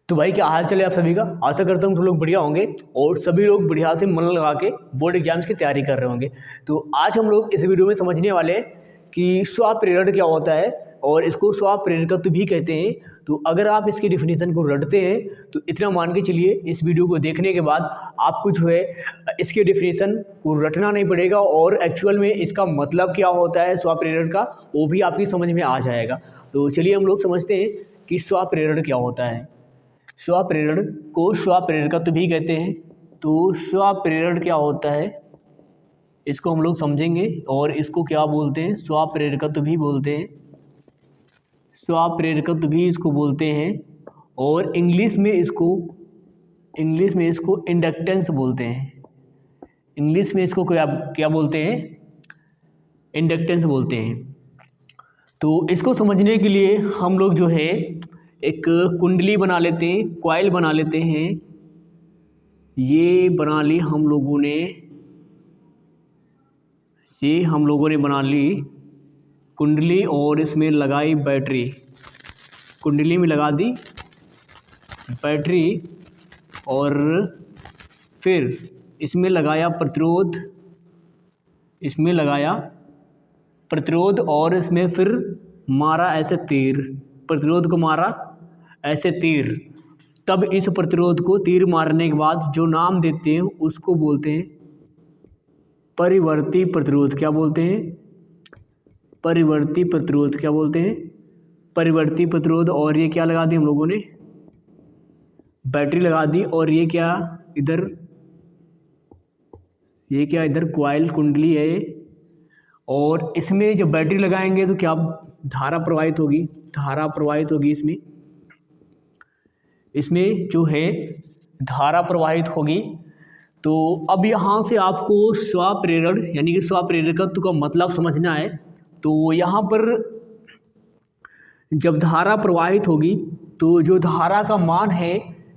तो भाई क्या हाल चल है आप सभी का। आशा करता हूँ सब लोग बढ़िया होंगे और सभी लोग बढ़िया से मन लगा के बोर्ड एग्जाम्स की तैयारी कर रहे होंगे। तो आज हम लोग इस वीडियो में समझने वाले हैं कि स्वप्रेरणा क्या होता है और इसको स्वप्रेरकत्व तो भी कहते हैं। तो अगर आप इसकी डिफिनीशन को रटते हैं तो इतना मान के चलिए इस वीडियो को देखने के बाद आपको जो है इसके डिफिनीशन को रटना नहीं पड़ेगा और एक्चुअल में इसका मतलब क्या होता है स्वप्रेरणा का वो भी आपकी समझ में आ जाएगा। तो चलिए हम लोग समझते हैं कि स्वप्रेरणा क्या होता है। स्वप्रेरण को स्वप्रेरकत्व भी कहते हैं। तो स्वप्रेरण क्या होता है इसको हम लोग समझेंगे और इसको क्या बोलते हैं, स्वप्रेरकत्व भी बोलते हैं, स्वप्रेरकत्व भी इसको बोलते हैं और इंग्लिश में इसको इंडक्टेंस बोलते हैं। इंग्लिश में इसको क्या बोलते हैं, इंडक्टेंस बोलते हैं। तो इसको समझने के लिए हम लोग जो है एक कुंडली बना लेते हैं, कॉइल बना लेते हैं। ये बना ली हम लोगों ने बना ली कुंडली और इसमें लगाई बैटरी, कुंडली में लगा दी बैटरी और फिर इसमें लगाया प्रतिरोध और इसमें फिर मारा ऐसे तीर, प्रतिरोध को मारा ऐसे तीर। तब इस प्रतिरोध को तीर मारने के बाद जो नाम देते हैं उसको बोलते हैं परिवर्ती प्रतिरोध। क्या बोलते हैं, परिवर्ती प्रतिरोध। क्या बोलते हैं, परिवर्ती प्रतिरोध। और ये क्या लगा दी हम लोगों ने, बैटरी लगा दी और ये क्या इधर कॉइल कुंडली है और इसमें जब बैटरी लगाएंगे तो क्या धारा प्रवाहित होगी, इसमें जो है धारा प्रवाहित होगी। तो अब यहाँ से आपको स्वप्रेरण यानी कि स्वप्रेरकत्व का मतलब समझना है। तो यहाँ पर जब धारा प्रवाहित होगी तो जो धारा का मान है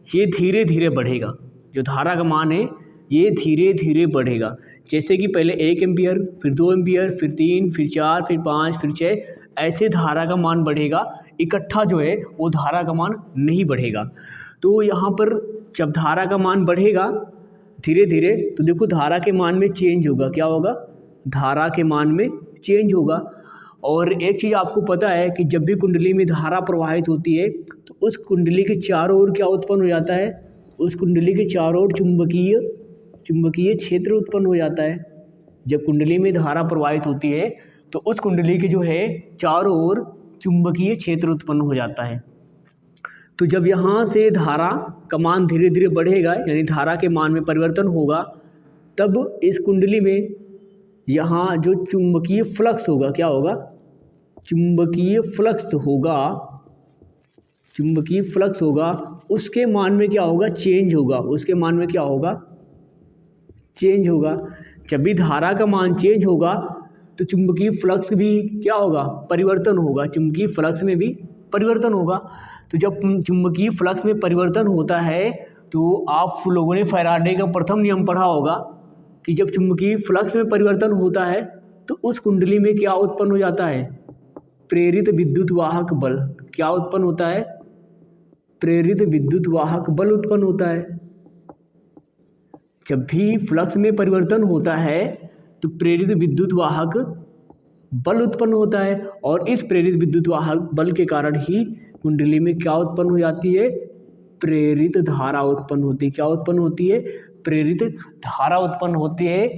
ये धीरे धीरे बढ़ेगा, जो धारा का मान है ये धीरे धीरे बढ़ेगा। जैसे कि पहले 1 एम्पियर, फिर 2 एम्पियर, फिर 3, फिर 4, फिर 5, फिर 6, ऐसे धारा का मान बढ़ेगा। इकट्ठा जो है वो धारा का मान नहीं बढ़ेगा। तो यहाँ पर जब धारा का मान बढ़ेगा धीरे धीरे तो देखो धारा के मान में चेंज होगा। क्या होगा, धारा के मान में चेंज होगा। और एक चीज़ आपको पता है कि जब भी कुंडली में धारा प्रवाहित होती है तो उस कुंडली के चारों ओर क्या उत्पन्न हो जाता है, उस कुंडली के चारों ओर चुंबकीय क्षेत्र उत्पन्न हो जाता है। जब कुंडली में धारा प्रवाहित होती है तो उस कुंडली के जो है चारों ओर चुंबकीय क्षेत्र उत्पन्न हो जाता है। तो जब यहाँ से धारा का मान धीरे धीरे बढ़ेगा यानी धारा के मान में परिवर्तन होगा तब इस कुंडली में यहाँ जो चुंबकीय फ्लक्स होगा, क्या होगा, चुंबकीय फ्लक्स होगा, उसके मान में क्या होगा, चेंज होगा। उसके मान में क्या होगा, चेंज होगा। जब भी धारा का मान चेंज होगा तो चुंबकीय फ्लक्स भी क्या होगा, परिवर्तन होगा, चुंबकीय फ्लक्स में भी परिवर्तन होगा। तो जब चुंबकीय फ्लक्स में परिवर्तन होता है तो आप लोगों ने फैराडे का प्रथम नियम पढ़ा होगा कि जब चुंबकीय फ्लक्स में परिवर्तन होता है तो उस कुंडली में क्या उत्पन्न हो जाता है, प्रेरित विद्युत वाहक बल। क्या उत्पन्न होता है, प्रेरित विद्युत वाहक बल उत्पन्न होता है। जब भी फ्लक्स में परिवर्तन होता है तो प्रेरित विद्युत वाहक बल उत्पन्न होता है और इस प्रेरित विद्युत वाहक बल के कारण ही कुंडली में क्या उत्पन्न हो जाती है, प्रेरित धारा उत्पन्न होती है। क्या उत्पन्न होती है, प्रेरित धारा उत्पन्न होती है।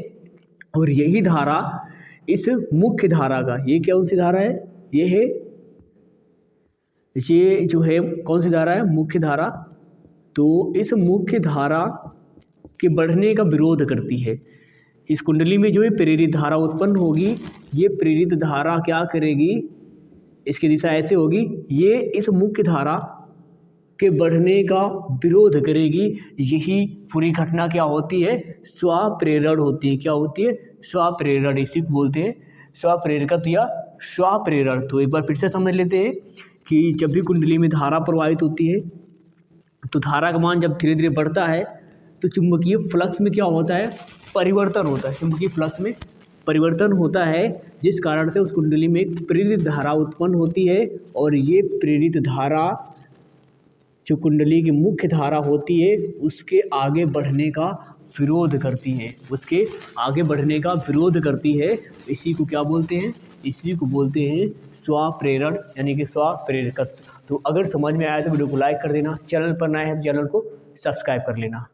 और यही धारा इस मुख्य धारा का, ये कौन सी धारा है, ये जो है कौन सी धारा है, मुख्य धारा। तो इस मुख्य धारा के बढ़ने का विरोध करती है। इस कुंडली में जो है प्रेरित धारा उत्पन्न होगी, ये प्रेरित धारा क्या करेगी, इसकी दिशा ऐसे होगी, ये इस मुख्य धारा के बढ़ने का विरोध करेगी। यही पूरी घटना क्या होती है, स्वप्रेरण होती है। क्या होती है, स्वप्रेरण। इसी को बोलते हैं स्वप्रेरकत्व या स्वप्रेरण। तो एक बार फिर से समझ लेते हैं कि जब भी कुंडली में धारा प्रवाहित होती है तो धारा का मान जब धीरे धीरे बढ़ता है तो चुंबकीय फ्लक्स में क्या होता है, परिवर्तन होता है। चुंबकीय फ्लक्स में परिवर्तन होता है जिस कारण से उस कुंडली में एक प्रेरित धारा उत्पन्न होती है और ये प्रेरित धारा जो कुंडली की मुख्य धारा होती है उसके आगे बढ़ने का विरोध करती है, उसके आगे बढ़ने का विरोध करती है। इसी को क्या बोलते हैं? इसी को बोलते हैं स्वप्रेरण, यानी कि स्वप्रेरकत्व। तो अगर समझ में आया तो वीडियो को लाइक कर देना, चैनल पर नए हैं तो चैनल को सब्सक्राइब कर लेना।